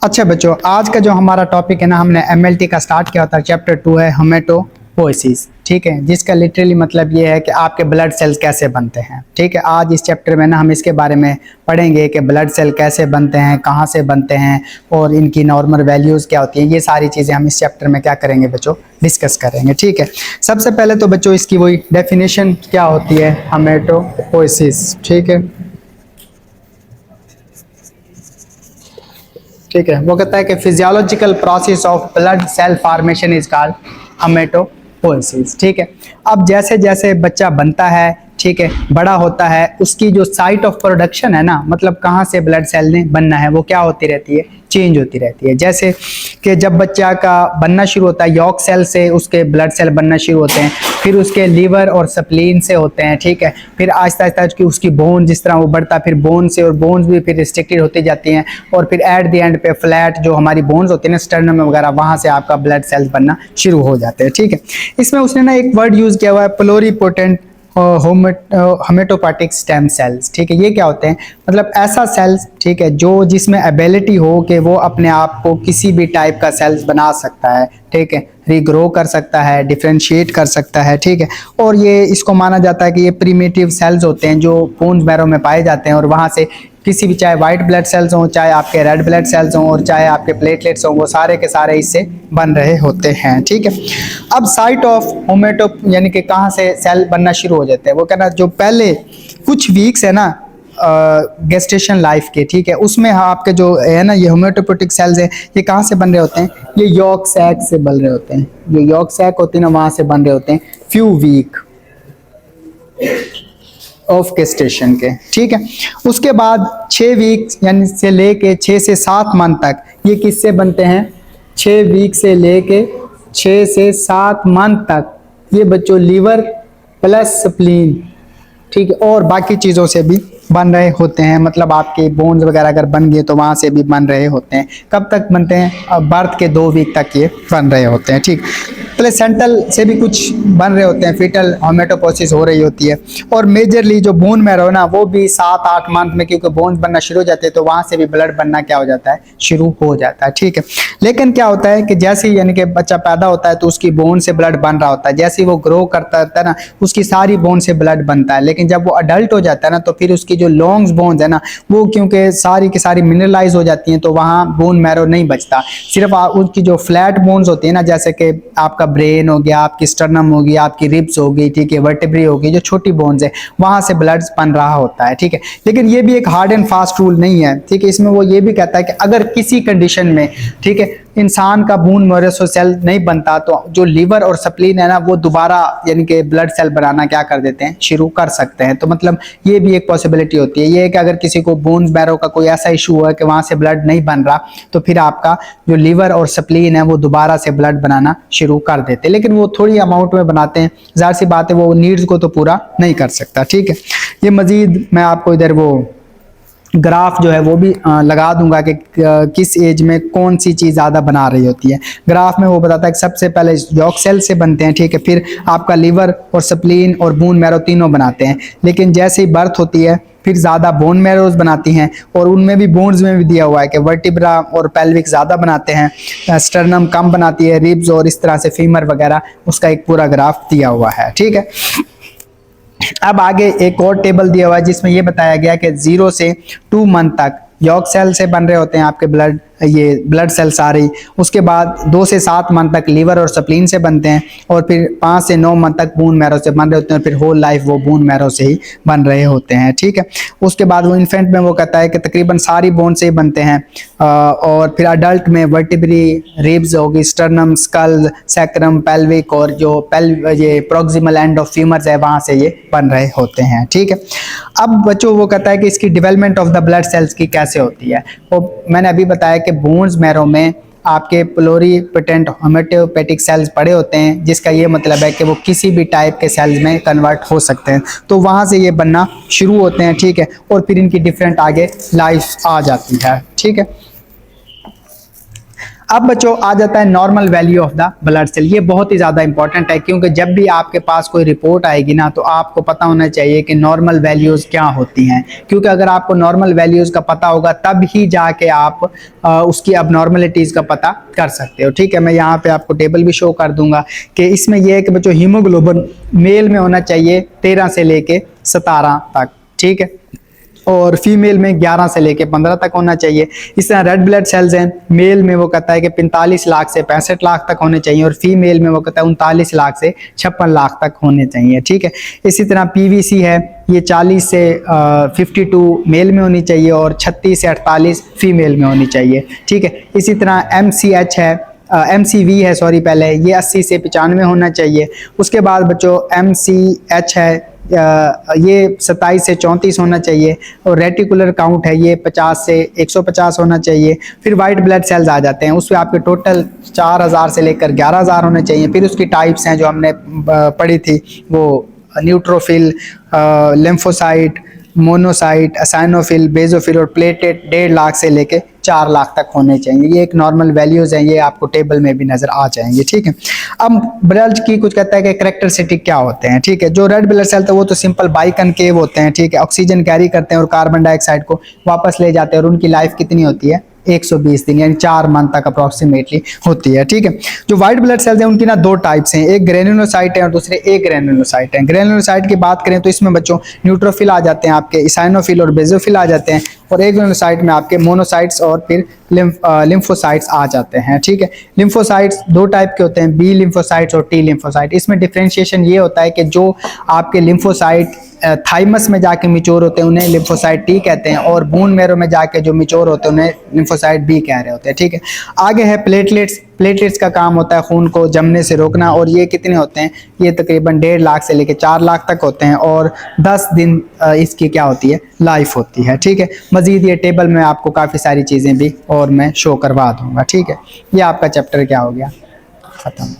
अच्छा बच्चों, आज का जो हमारा टॉपिक है ना, हमने एमएलटी का स्टार्ट किया था। चैप्टर 2 है हेमेटोपोइसिस, ठीक है, जिसका लिटरली मतलब ये है कि आपके ब्लड सेल्स कैसे बनते हैं। ठीक है, आज इस चैप्टर में ना हम इसके बारे में पढ़ेंगे कि ब्लड सेल कैसे बनते हैं, कहाँ से बनते हैं और इनकी नॉर्मल वैल्यूज़ क्या होती हैं। ये सारी चीज़ें हम इस चैप्टर में क्या करेंगे बच्चों, डिस्कस करेंगे। ठीक है, सबसे पहले तो बच्चों इसकी वही डेफिनेशन क्या होती है, हेमेटोपोइसिस। ठीक है, ठीक है, वो कहता है कि physiological process of blood cell formation is called haematopoiesis. ठीक है, अब जैसे जैसे बच्चा बनता है, ठीक है, बड़ा होता है, उसकी जो साइट ऑफ प्रोडक्शन है ना, मतलब कहाँ से ब्लड सेल ने बनना है, वो क्या होती रहती है, चेंज होती रहती है। जैसे कि जब बच्चा का बनना शुरू होता है, यॉर्क सेल से उसके ब्लड सेल बनना शुरू होते हैं, फिर उसके लीवर और स्प्लीन से होते हैं। ठीक है, फिर आहिस्ता आहिस्ता उसकी बोन जिस तरह वो बढ़ता है, फिर बोन से, और बोन्स भी फिर रिस्ट्रिक्टेड होती जाती हैं, और फिर एट द एंड पे फ्लैट जो हमारी बोन्स होती है ना, स्टर्नम वगैरह, वहाँ से आपका ब्लड सेल्स बनना शुरू हो जाते हैं। ठीक है, इसमें उसने ना एक वर्ड यूज किया हुआ है, प्लोरीपोटेंट हेमेटोपोटिक स्टेम सेल्स। ठीक है, ये क्या होते हैं, मतलब ऐसा सेल्स, ठीक है, जो जिसमें एबिलिटी हो कि वो अपने आप को किसी भी टाइप का सेल्स बना सकता है। ठीक है, रीग्रो कर सकता है, डिफ्रेंशिएट कर सकता है। ठीक है, और ये इसको माना जाता है कि ये प्रिमिटिव सेल्स होते हैं जो बोन मैरो में पाए जाते हैं, और वहाँ से किसी भी, चाहे वाइट ब्लड सेल्स हों, चाहे आपके रेड ब्लड सेल्स हों, और चाहे आपके प्लेटलेट्स हों, वो सारे के सारे इससे बन रहे होते हैं। ठीक है, अब साइट ऑफ होमेटो यानी कि कहाँ से सेल बनना शुरू हो जाते हैं, वो कहना जो पहले कुछ वीक्स है ना गेस्टेशन लाइफ के, ठीक है, उसमें आपके जो है ना ये होमेटोपोटिक सेल्स है, ये कहाँ से बन रहे होते हैं, ये यॉर्क सैक से बन रहे होते हैं। जो यॉर्क सैक होती है ना, वहाँ से बन रहे होते हैं फ्यू वीक ऑफ गेस्टेशन के। ठीक है, उसके बाद 6 वीक यानी से लेके 6 से 7 मंथ तक ये किससे बनते हैं, 6 वीक से लेके 6 से 7 मंथ तक ये बच्चों लीवर प्लस स्प्लीन, ठीक है, और बाकी चीज़ों से भी बन रहे होते हैं। मतलब आपके बोन्स वगैरह अगर बन गए तो वहाँ से भी बन रहे होते हैं। कब तक बनते हैं, बर्थ के 2 वीक तक ये बन रहे होते हैं। ठीक, प्लेसेंटल से भी कुछ बन रहे होते हैं, फीटल हेमेटोपोसिस हो रही होती है। और मेजरली जो बोन मैरो ना, वो भी 7-8 मंथ में, क्योंकि बोन्स बनना शुरू हो जाते हैं तो वहाँ से भी ब्लड बनना क्या हो जाता है, शुरू हो जाता है। ठीक है, लेकिन क्या होता है कि जैसे ही यानी कि बच्चा पैदा होता है तो उसकी बोन से ब्लड बन रहा होता है, जैसे ही वो ग्रो करता रहता है ना, उसकी सारी बोन से ब्लड बनता है। लेकिन जब वो अडल्ट हो जाता है ना, तो फिर उसकी जो लॉन्ग्स बोन्स है ना, वो क्योंकि सारी की सारी मिनरलाइज हो जाती हैं, तो वहाँ बोन मैरो नहीं बचता। सिर्फ उनकी जो फ्लैट बोन्स होती है ना, जैसे कि आपका ब्रेन हो गया, आपकी स्टर्नम होगी, आपकी रिब्स होगी, ठीक है, वर्टेब्री होगी, जो छोटी बोन्स है, वहाँ से ब्लड बन रहा होता है। ठीक है, लेकिन ये भी एक हार्ड एंड फास्ट रूल नहीं है। ठीक है, इसमें वो ये भी कहता है कि अगर किसी कंडीशन में, ठीक है, इंसान का बोन मैरो सेल नहीं बनता, तो जो लीवर और स्प्लीन है ना, वो दोबारा यानी कि ब्लड सेल बनाना क्या कर देते हैं, शुरू कर सकते हैं। तो मतलब ये भी एक पॉसिबिलिटी होती है। ये है कि अगर किसी को बोन मैरो का कोई ऐसा इशू हुआ कि वहाँ से ब्लड नहीं बन रहा, तो फिर आपका जो लीवर और स्प्लीन है वो दोबारा से ब्लड बनाना शुरू कर देते हैं। लेकिन वो थोड़ी अमाउंट में बनाते हैं, जाहिर सी बात है वो नीड्स को तो पूरा नहीं कर सकता। ठीक है, ये मजीद मैं आपको इधर वो ग्राफ जो है वो भी लगा दूंगा कि किस एज में कौन सी चीज़ ज़्यादा बना रही होती है। ग्राफ में वो बताता है कि सबसे पहले यॉर्क सेल से बनते हैं, ठीक है, फिर आपका लीवर और स्प्लीन और बोन मैरो तीनों बनाते हैं। लेकिन जैसे ही बर्थ होती है, फिर ज़्यादा बोन मैरोज बनाती हैं, और उनमें भी बोन्स में भी दिया हुआ है कि वर्टिब्रा और पेल्विक ज़्यादा बनाते हैं, स्टर्नम कम बनाती है, रिब्स और इस तरह से फीमर वगैरह, उसका एक पूरा ग्राफ दिया हुआ है। ठीक है, अब आगे एक और टेबल दिया हुआ है जिसमें ये बताया गया कि 0 से 2 मंथ तक यॉर्क सेल से बन रहे होते हैं आपके ब्लड, ये ब्लड सेल सारी। उसके बाद 2 से 7 मंथ तक लीवर और स्प्लीन से बनते हैं, और फिर 5 से 9 मंथ तक बोन मैरो से बन रहे होते हैं, और फिर होल लाइफ वो बोन मैरो से ही बन रहे होते हैं। ठीक है, उसके बाद वो इन्फेंट में वो कहता है कि तकरीबन सारी बोन से ही बनते हैं, और फिर अडल्ट में वर्टिब्री, रिब्स होगी, स्टर्नम, स्कल, सैक्रम, पेल्विक, और जो ये प्रोक्सिमल एंड ऑफ फीमर्स है, वहाँ से ये बन रहे होते हैं। ठीक है, अब बच्चों वो कहता है कि इसकी development of the blood cells की कैसे होती है। वो मैंने अभी बताया कि बोन्स मैरो में आपके प्लोरीपोटेंट हेमेटोपोटिक सेल्स पड़े होते हैं, जिसका ये मतलब है कि वो किसी भी टाइप के सेल्स में कन्वर्ट हो सकते हैं, तो वहाँ से ये बनना शुरू होते हैं। ठीक है, और फिर इनकी डिफरेंट आगे लाइफ आ जाती है। ठीक है, अब बच्चों आ जाता है normal value of the blood cell. ये बहुत ही ज़्यादा इंपॉर्टेंट है, क्योंकि जब भी आपके पास कोई रिपोर्ट आएगी ना, तो आपको पता होना चाहिए कि नॉर्मल वैल्यूज़ क्या होती हैं, क्योंकि अगर आपको नॉर्मल वैल्यूज़ का पता होगा तब ही जाके आप उसकी अबनॉर्मलिटीज़ का पता कर सकते हो। ठीक है, मैं यहाँ पे आपको टेबल भी शो कर दूंगा कि इसमें यह है कि बच्चों हीमोग्लोबिन मेल में होना चाहिए 13 से लेके 17 तक, ठीक है, और फीमेल में 11 से लेके 15 तक होना चाहिए। इस तरह रेड ब्लड सेल्स हैं, मेल में वो कहता है कि 45 लाख से 65 लाख तक होने चाहिए, और फीमेल में वो कहता है 39 लाख से 56 लाख तक होने चाहिए। ठीक है, इसी तरह पीवीसी है, ये 40 से 52 मेल में होनी चाहिए और 36 से 48 फीमेल में होनी चाहिए। ठीक है, इसी तरह MCH है, MCV है सॉरी, पहले ये 80 से 95 होना चाहिए। उसके बाद बच्चों MCH है, ये 27 से 34 होना चाहिए, और रेटिकुलर काउंट है ये 50 से 150 होना चाहिए। फिर वाइट ब्लड सेल्स आ जाते हैं, उसमें आपके टोटल 4000 से लेकर 11000 होने चाहिए। फिर उसकी टाइप्स हैं जो हमने पढ़ी थी, वो न्यूट्रोफिल, लिम्फोसाइट, मोनोसाइट, एसाइनोफिल, बेजोफिल और प्लेटेट 1.5 लाख से लेके 4 लाख तक होने चाहिए। ये एक नॉर्मल वैल्यूज हैं, ये आपको टेबल में भी नजर आ जाएंगे। ठीक है, अब ब्लड की कुछ कहता है कि कैरेक्टरिस्टिक क्या होते हैं। ठीक है, जो रेड ब्लड सेल है वो तो सिंपल बाइकनकेव होते हैं। ठीक है, ऑक्सीजन कैरी करते हैं और कार्बन डाइऑक्साइड को वापस ले जाते हैं, और उनकी लाइफ कितनी होती है, 120 दिन, यानी 4 मंथ तक अप्रोक्सीमेटली होती है। ठीक है, जो व्हाइट ब्लड सेल्स हैं उनकी ना 2 टाइप्स हैं, एक ग्रेनुलोसाइट है और दूसरे ग्रेनुलोसाइट है। ग्रेनुलोसाइट की बात करें तो इसमें बच्चों न्यूट्रोफिल आ जाते हैं, आपके इसाइनोफिल और बेजोफिल आ जाते हैं, और ग्रेनुलोसाइट में आपके मोनोसाइट्स और फिर लिम्फोसाइट्स आ जाते हैं। ठीक है, लिम्फोसाइट्स 2 टाइप के होते हैं, बी लिम्फोसाइट्स और टी लिम्फोसाइट। इसमें डिफरेंशिएशन ये होता है कि जो आपके लिम्फोसाइट थाइमस में जाके मिचोर होते हैं उन्हें लिम्फोसाइट टी कहते हैं, और बोन मैरो में जाके जो मिचोर होते हैं उन्हें लिम्फोसाइट बी कह रहे होते हैं। ठीक है, आगे है प्लेटलेट्स। प्लेटलेट्स का काम होता है खून को जमने से रोकना, और ये कितने होते हैं, ये तकरीबन 1.5 लाख से लेकर 4 लाख तक होते हैं, और 10 दिन इसकी क्या होती है, लाइफ होती है। ठीक है, मजीद ये टेबल में आपको काफ़ी सारी चीज़ें भी और मैं शो करवा दूंगा। ठीक है, ये आपका चैप्टर क्या हो गया, ख़त्म।